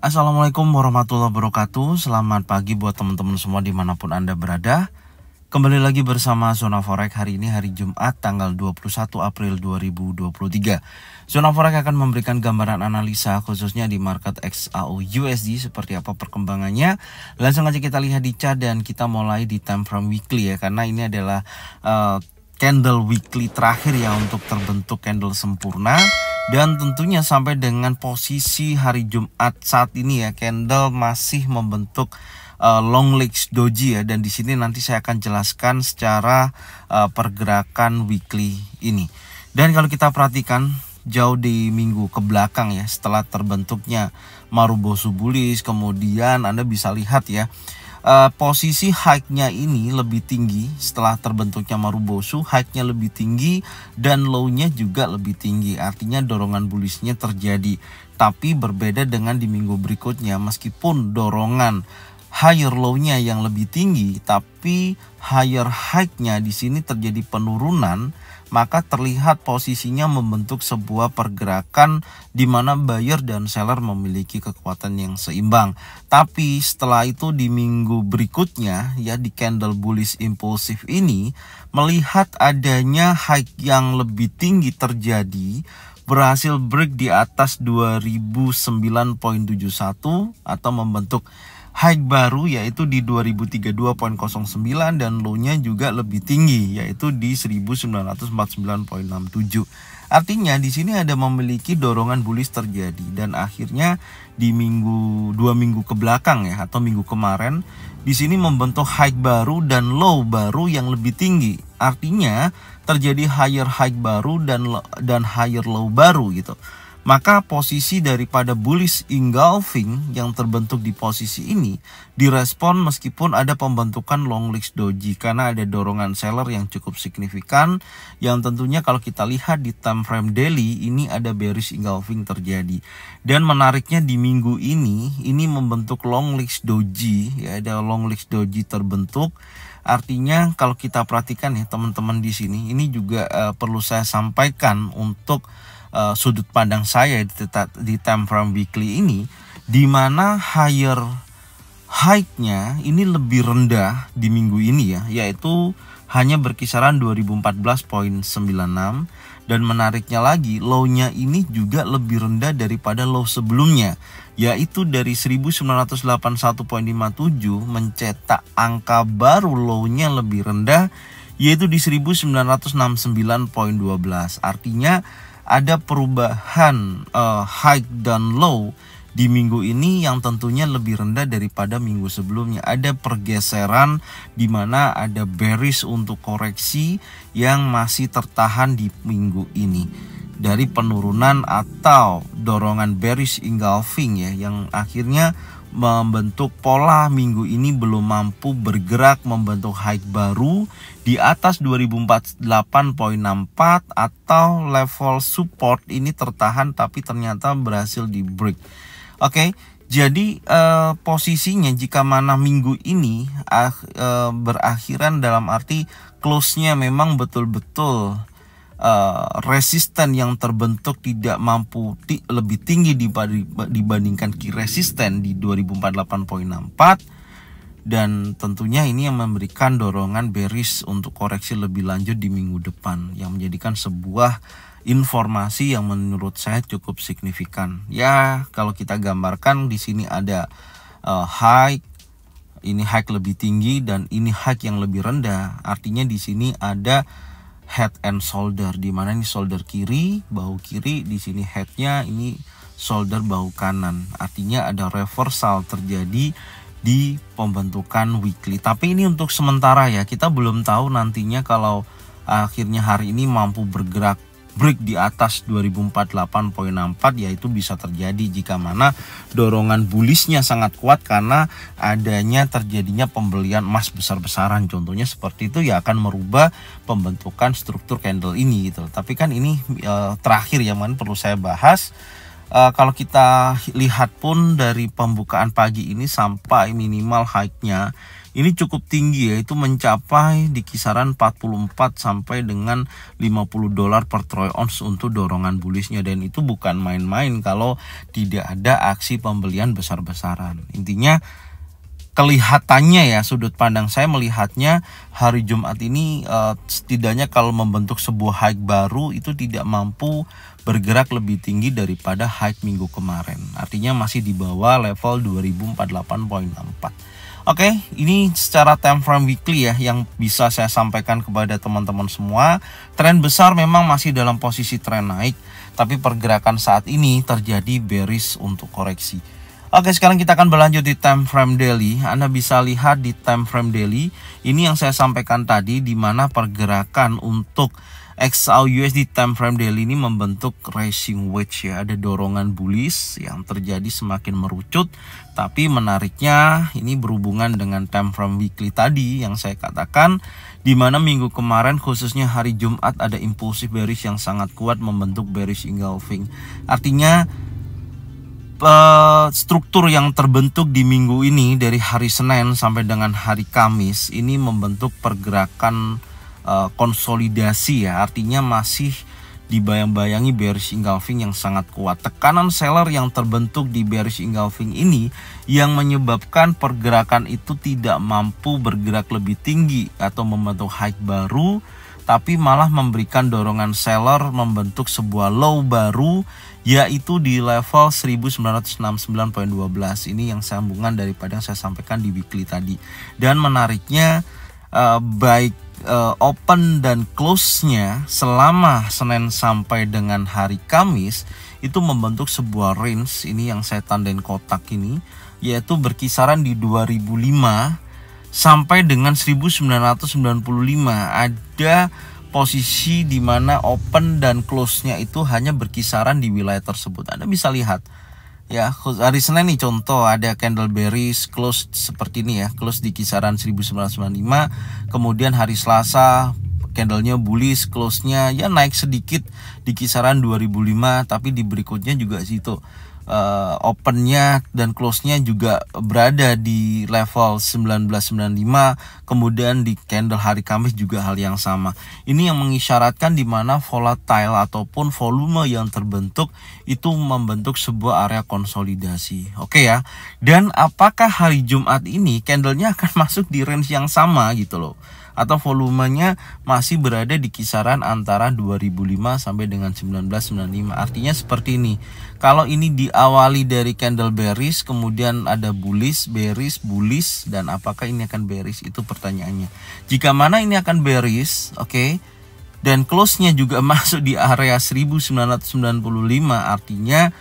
Assalamualaikum warahmatullahi wabarakatuh. Selamat pagi buat teman-teman semua dimanapun Anda berada. Kembali lagi bersama Zona Forex. Hari ini hari Jumat tanggal 21 April 2023. Zona Forex akan memberikan gambaran analisa khususnya di market XAU USD seperti apa perkembangannya. Langsung aja kita lihat di chart dan kita mulai di time frame weekly ya, karena ini adalah candle weekly terakhir ya untuk terbentuk candle sempurna. Dan tentunya sampai dengan posisi hari Jumat saat ini ya, candle masih membentuk long legs doji ya, dan di sini nanti saya akan jelaskan secara pergerakan weekly ini. Dan kalau kita perhatikan jauh di minggu ke belakang ya, setelah terbentuknya Marubozu bullish, kemudian Anda bisa lihat ya, posisi high-nya ini lebih tinggi setelah terbentuknya Marubozu, high-nya lebih tinggi dan low-nya juga lebih tinggi. Artinya dorongan bullish-nya terjadi. Tapi berbeda dengan di minggu berikutnya, meskipun dorongan higher low-nya yang lebih tinggi, tapi higher high-nya di sini terjadi penurunan, maka terlihat posisinya membentuk sebuah pergerakan di mana buyer dan seller memiliki kekuatan yang seimbang. Tapi setelah itu di minggu berikutnya ya, di candle bullish impulsif ini melihat adanya high yang lebih tinggi terjadi, berhasil break di atas 2009.71 atau membentuk high baru yaitu di 2032.09 dan low-nya juga lebih tinggi yaitu di 1949.67. Artinya di sini ada memiliki dorongan bullish terjadi, dan akhirnya di dua minggu ke belakang ya, atau minggu kemarin di sini membentuk high baru dan low baru yang lebih tinggi. Artinya terjadi higher high baru dan higher low baru gitu. Maka posisi daripada bullish engulfing yang terbentuk di posisi ini direspon meskipun ada pembentukan long legs doji, karena ada dorongan seller yang cukup signifikan, yang tentunya kalau kita lihat di time frame daily ini ada bearish engulfing terjadi. Dan menariknya di minggu ini membentuk long legs doji ya, ada long legs doji terbentuk. Artinya kalau kita perhatikan ya teman-teman di sini, ini juga perlu saya sampaikan untuk sudut pandang saya di time frame weekly ini, di mana higher high-nya ini lebih rendah di minggu ini ya, yaitu hanya berkisaran 2014.96, dan menariknya lagi low-nya ini juga lebih rendah daripada low sebelumnya, yaitu dari 1981.57 mencetak angka baru low-nya lebih rendah yaitu di 1969.12. Artinya ada perubahan high dan low di minggu ini yang tentunya lebih rendah daripada minggu sebelumnya. Ada pergeseran di mana ada bearish untuk koreksi yang masih tertahan di minggu ini dari penurunan atau dorongan bearish engulfing ya, yang akhirnya membentuk pola minggu ini belum mampu bergerak membentuk high baru di atas 2048.64 atau level support ini tertahan tapi ternyata berhasil di break. Oke, jadi posisinya jika mana minggu ini berakhiran dalam arti close-nya memang betul-betul resisten yang terbentuk tidak mampu lebih tinggi dibandingkan key resisten di 2048.64, dan tentunya ini yang memberikan dorongan bearish untuk koreksi lebih lanjut di minggu depan, yang menjadikan sebuah informasi yang menurut saya cukup signifikan ya. Kalau kita gambarkan di sini ada high, ini high lebih tinggi dan ini high yang lebih rendah. Artinya di sini ada head and shoulder, di mana ini shoulder kiri, bahu kiri, di sini headnya, ini shoulder bahu kanan. Artinya ada reversal terjadi di pembentukan weekly. Tapi ini untuk sementara ya, kita belum tahu nantinya kalau akhirnya hari ini mampu bergerak break di atas 2048.64, yaitu bisa terjadi jika mana dorongan bullishnya sangat kuat karena adanya terjadinya pembelian emas besar-besaran contohnya seperti itu ya, akan merubah pembentukan struktur candle ini gitu. Tapi kan ini terakhir yang mana perlu saya bahas. Kalau kita lihat pun dari pembukaan pagi ini sampai minimal high-nya ini cukup tinggi, yaitu mencapai di kisaran 44 sampai dengan 50 dolar per troy ounce untuk dorongan bullishnya, dan itu bukan main-main kalau tidak ada aksi pembelian besar-besaran. Intinya kelihatannya ya, sudut pandang saya melihatnya hari Jumat ini setidaknya kalau membentuk sebuah high baru itu tidak mampu bergerak lebih tinggi daripada high minggu kemarin. Artinya masih di bawah level 2048.64. Oke, ini secara time frame weekly ya yang bisa saya sampaikan kepada teman-teman semua. Tren besar memang masih dalam posisi tren naik, tapi pergerakan saat ini terjadi bearish untuk koreksi. Oke, sekarang kita akan berlanjut di time frame daily. Anda bisa lihat di time frame daily, ini yang saya sampaikan tadi, di mana pergerakan untuk XAUUSD time frame daily ini membentuk rising wedge ya. Ada dorongan bullish yang terjadi semakin merucut, tapi menariknya ini berhubungan dengan time frame weekly tadi yang saya katakan, di mana minggu kemarin khususnya hari Jumat ada impulsif bearish yang sangat kuat membentuk bearish engulfing. Artinya struktur yang terbentuk di minggu ini dari hari Senin sampai dengan hari Kamis ini membentuk pergerakan konsolidasi ya. Artinya masih dibayang-bayangi bearish engulfing yang sangat kuat. Tekanan seller yang terbentuk di bearish engulfing ini yang menyebabkan pergerakan itu tidak mampu bergerak lebih tinggi atau membentuk high baru, tapi malah memberikan dorongan seller membentuk sebuah low baru, yaitu di level 1969.12. Ini yang sambungan daripada yang saya sampaikan di weekly tadi. Dan menariknya baik open dan close-nya selama Senin sampai dengan hari Kamis itu membentuk sebuah range, ini yang saya tandain kotak ini, yaitu berkisaran di 2005 sampai dengan 1995. Ada posisi di mana open dan close-nya itu hanya berkisaran di wilayah tersebut. Anda bisa lihat ya, hari Senin nih contoh ada candle bearish close seperti ini ya, close di kisaran 1995. Kemudian hari Selasa candlenya bullish, close-nya ya naik sedikit di kisaran 2005, tapi di berikutnya juga situ opennya dan close-nya juga berada di level 1995. Kemudian di candle hari Kamis juga hal yang sama. Ini yang mengisyaratkan di mana volatile ataupun volume yang terbentuk itu membentuk sebuah area konsolidasi. Oke ya. Dan apakah hari Jumat ini candlenya akan masuk di range yang sama gitu loh, atau volumenya masih berada di kisaran antara 2005 sampai dengan 1995. Artinya seperti ini. Kalau ini diawali dari candle bearish, kemudian ada bullish, bearish, bullish, dan apakah ini akan bearish, itu pertanyaannya. Jika mana ini akan bearish, oke, dan close-nya juga masuk di area 1995, artinya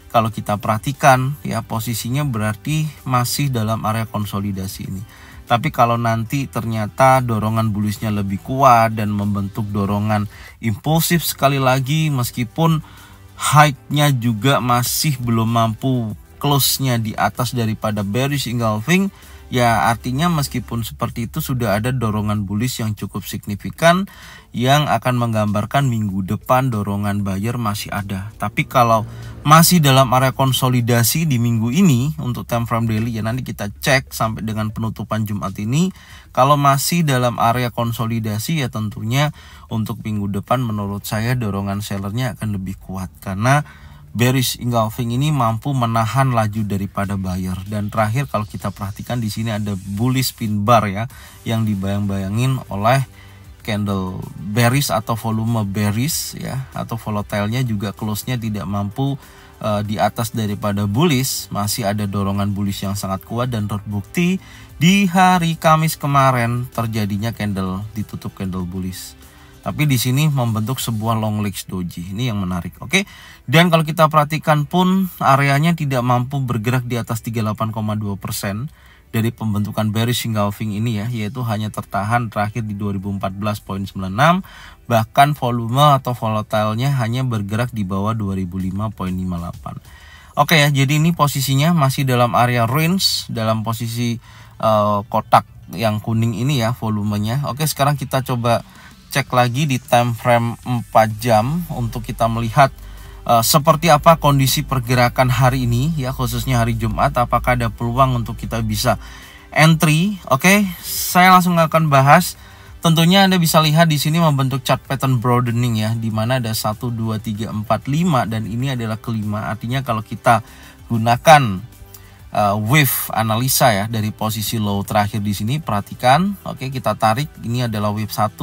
kalau kita perhatikan ya posisinya berarti masih dalam area konsolidasi ini. Tapi kalau nanti ternyata dorongan bullishnya lebih kuat dan membentuk dorongan impulsif sekali lagi, meskipun high-nya juga masih belum mampu close-nya di atas daripada bearish engulfing, ya artinya meskipun seperti itu sudah ada dorongan bullish yang cukup signifikan yang akan menggambarkan minggu depan dorongan buyer masih ada. Tapi kalau masih dalam area konsolidasi di minggu ini untuk time frame daily ya, nanti kita cek sampai dengan penutupan Jumat ini. Kalau masih dalam area konsolidasi ya tentunya untuk minggu depan menurut saya dorongan sellernya akan lebih kuat, karena bearish engulfing ini mampu menahan laju daripada buyer. Dan terakhir kalau kita perhatikan di sini ada bullish pin bar ya, yang dibayang-bayangin oleh candle bearish atau volume bearish ya, atau volatilenya juga close-nya tidak mampu di atas daripada bullish. Masih ada dorongan bullish yang sangat kuat dan terbukti di hari Kamis kemarin terjadinya candle ditutup candle bullish. Tapi di sini membentuk sebuah long legs doji. Ini yang menarik. Oke. Dan kalau kita perhatikan pun areanya tidak mampu bergerak di atas 38,2% dari pembentukan bearish engulfing ini ya, yaitu hanya tertahan terakhir di 2014.96. Bahkan volume atau volatilenya hanya bergerak di bawah 2005.58. Oke ya, jadi ini posisinya masih dalam area range, dalam posisi kotak yang kuning ini ya volumenya. Oke, sekarang kita coba cek lagi di time frame 4 jam untuk kita melihat seperti apa kondisi pergerakan hari ini ya, khususnya hari Jumat. Apakah ada peluang untuk kita bisa entry. Oke, saya langsung akan bahas. Tentunya Anda bisa lihat di sini membentuk chart pattern broadening ya, di mana ada 1 2 3 4 5 dan ini adalah kelima. Artinya kalau kita gunakan wave analisa ya dari posisi low terakhir di sini, perhatikan. Oke, kita tarik, ini adalah wave 1,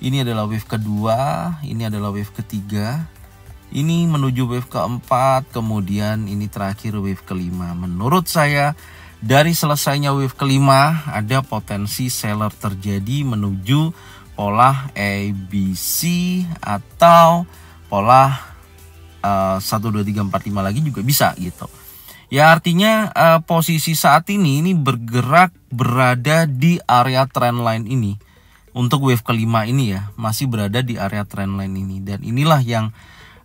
ini adalah wave kedua, ini adalah wave ketiga, ini menuju wave keempat, kemudian ini terakhir wave kelima. Menurut saya dari selesainya wave kelima ada potensi seller terjadi menuju pola ABC atau pola 1 2 3 4 5 lagi juga bisa gitu. Ya artinya posisi saat ini bergerak berada di area trendline ini. Untuk wave kelima ini ya masih berada di area trendline ini, dan inilah yang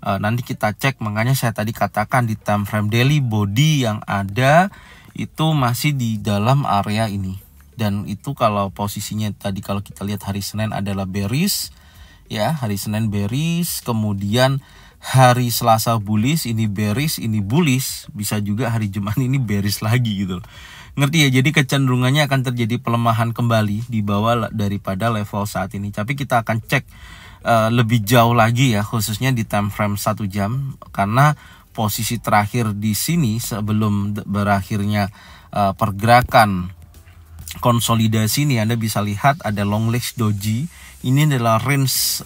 nanti kita cek. Makanya saya tadi katakan di time frame daily body yang ada itu masih di dalam area ini, dan itu kalau posisinya tadi kalau kita lihat hari Senin adalah bearish ya, hari Senin bearish, kemudian hari Selasa bullish, ini bearish, ini bullish, bisa juga hari Jumat ini bearish lagi gitu. Ngerti ya? Jadi kecenderungannya akan terjadi pelemahan kembali di bawah daripada level saat ini. Tapi kita akan cek lebih jauh lagi ya, khususnya di time frame 1 jam, karena posisi terakhir di sini sebelum berakhirnya pergerakan konsolidasi ini, Anda bisa lihat ada long legs doji. Ini adalah range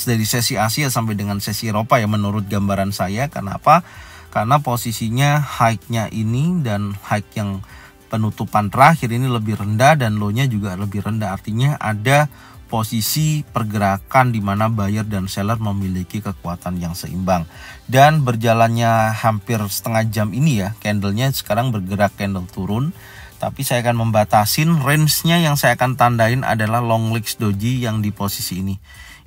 dari sesi Asia sampai dengan sesi Eropa ya menurut gambaran saya. Kenapa? Karena posisinya high-nya ini dan high yang penutupan terakhir ini lebih rendah dan low-nya juga lebih rendah. Artinya ada posisi pergerakan di mana buyer dan seller memiliki kekuatan yang seimbang. Dan berjalannya hampir setengah jam ini ya, candlenya sekarang bergerak candle turun. Tapi saya akan membatasin range-nya, yang saya akan tandain adalah long legs doji yang di posisi ini.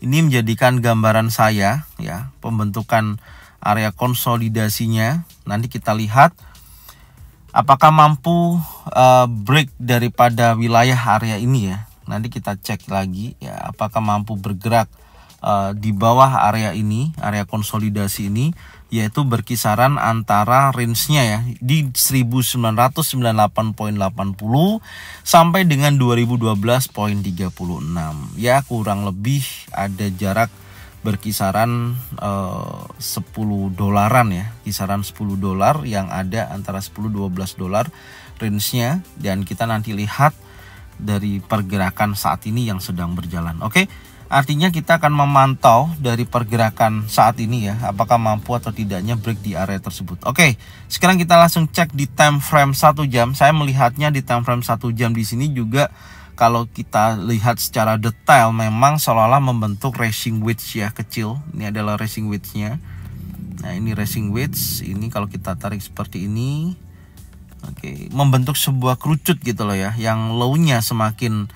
Ini menjadikan gambaran saya ya, pembentukan area konsolidasinya. Nanti kita lihat apakah mampu break daripada wilayah area ini ya. Nanti kita cek lagi ya, apakah mampu bergerak di bawah area ini, area konsolidasi ini, yaitu berkisaran antara range-nya ya di 1998.80 sampai dengan 2012.36 ya, kurang lebih ada jarak berkisaran 10 dolaran ya, kisaran 10 dolar yang ada antara 10-12 dolar range-nya, dan kita nanti lihat dari pergerakan saat ini yang sedang berjalan. Oke, artinya kita akan memantau dari pergerakan saat ini ya, apakah mampu atau tidaknya break di area tersebut. Oke, sekarang kita langsung cek di time frame 1 jam. Saya melihatnya di time frame 1 jam di sini juga, kalau kita lihat secara detail memang seolah-olah membentuk racing wedge ya, kecil. Ini adalah racing wedge-nya. Nah, ini racing wedge. Ini kalau kita tarik seperti ini, oke, membentuk sebuah kerucut gitu loh ya, yang low-nya semakin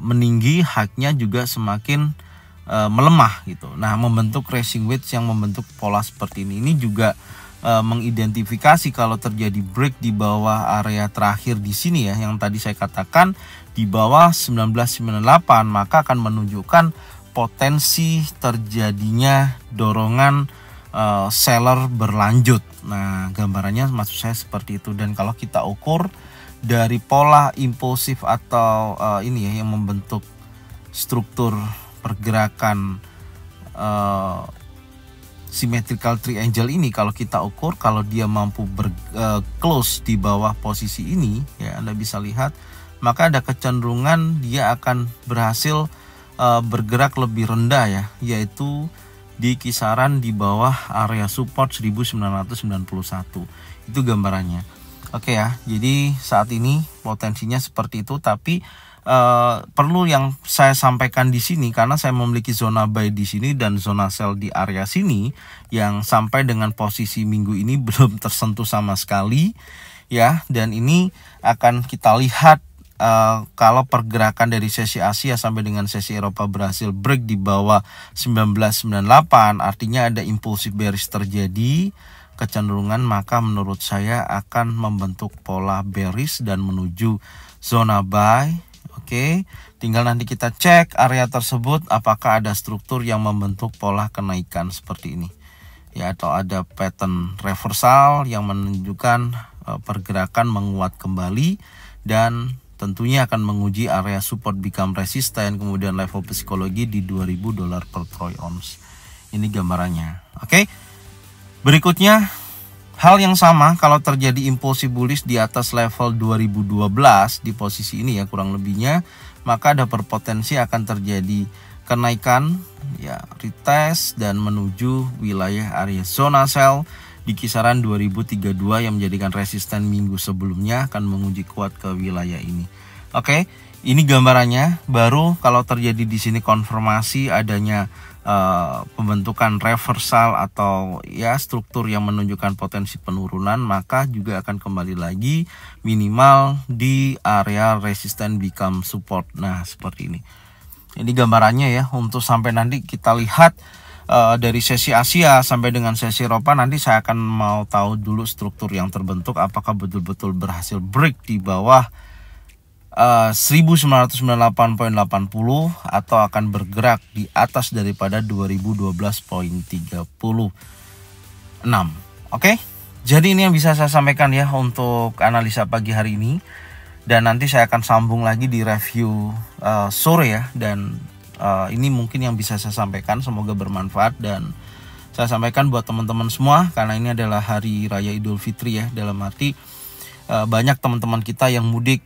meninggi, high-nya juga semakin melemah gitu. Nah, membentuk racing wedge yang membentuk pola seperti ini. Ini juga mengidentifikasi kalau terjadi break di bawah area terakhir di sini ya, yang tadi saya katakan di bawah 1998, maka akan menunjukkan potensi terjadinya dorongan seller berlanjut. Nah, gambarannya maksud saya seperti itu. Dan kalau kita ukur dari pola impulsif atau ini ya, yang membentuk struktur pergerakan symmetrical triangle ini, kalau kita ukur, kalau dia mampu close di bawah posisi ini ya, Anda bisa lihat, maka ada kecenderungan dia akan berhasil bergerak lebih rendah ya, yaitu di kisaran di bawah area support 1991. Itu gambarannya. Oke ya, jadi saat ini potensinya seperti itu. Tapi perlu yang saya sampaikan di sini, karena saya memiliki zona buy di sini dan zona sell di area sini yang sampai dengan posisi minggu ini belum tersentuh sama sekali ya. Dan ini akan kita lihat kalau pergerakan dari sesi Asia sampai dengan sesi Eropa berhasil break di bawah 1998, artinya ada impulsif bearish terjadi, kecenderungan, maka menurut saya akan membentuk pola bearish dan menuju zona buy. Oke, tinggal nanti kita cek area tersebut apakah ada struktur yang membentuk pola kenaikan seperti ini ya, atau ada pattern reversal yang menunjukkan pergerakan menguat kembali dan tentunya akan menguji area support become resistant, kemudian level psikologi di $2.000 per troy ounce. Ini gambarannya. Oke. Berikutnya hal yang sama kalau terjadi impulsi bullish di atas level 2012 di posisi ini ya kurang lebihnya, maka ada berpotensi akan terjadi kenaikan ya, retest dan menuju wilayah area zona sell di kisaran 2032 yang menjadikan resisten minggu sebelumnya, akan menguji kuat ke wilayah ini. Oke, ini gambarannya. Baru kalau terjadi di sini konfirmasi adanya pembentukan reversal atau ya struktur yang menunjukkan potensi penurunan, maka juga akan kembali lagi minimal di area resisten become support. Nah, seperti ini. Ini gambarannya ya, untuk sampai nanti kita lihat dari sesi Asia sampai dengan sesi Eropa, nanti saya akan mau tahu dulu struktur yang terbentuk apakah betul-betul berhasil break di bawah 1998.80 atau akan bergerak di atas daripada 2012.36. Oke, jadi ini yang bisa saya sampaikan ya untuk analisa pagi hari ini, dan nanti saya akan sambung lagi di review sore ya. Dan ini mungkin yang bisa saya sampaikan, semoga bermanfaat dan saya sampaikan buat teman-teman semua, karena ini adalah hari raya Idul Fitri ya, dalam arti banyak teman-teman kita yang mudik,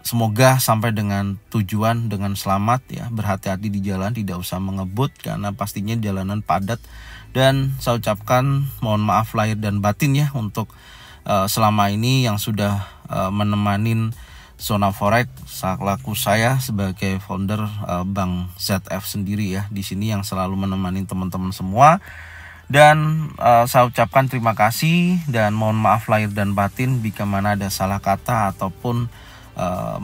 semoga sampai dengan tujuan dengan selamat ya, berhati-hati di jalan, tidak usah mengebut karena pastinya jalanan padat, dan saya ucapkan mohon maaf lahir dan batin ya untuk selama ini yang sudah menemanin Zona Forex selaku saya sebagai founder Bank ZF sendiri ya, di sini yang selalu menemani teman-teman semua. Dan saya ucapkan terima kasih dan mohon maaf lahir dan batin bila mana ada salah kata ataupun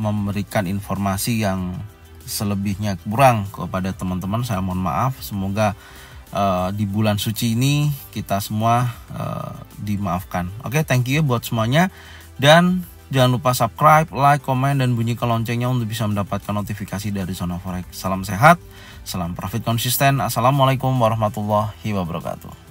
memberikan informasi yang selebihnya kurang kepada teman-teman. Saya mohon maaf. Semoga di bulan suci ini kita semua dimaafkan. Oke, thank you buat semuanya, dan jangan lupa subscribe, like, komen, dan bunyikan loncengnya untuk bisa mendapatkan notifikasi dari Zona Forex. Salam sehat, salam profit konsisten. Assalamualaikum warahmatullahi wabarakatuh.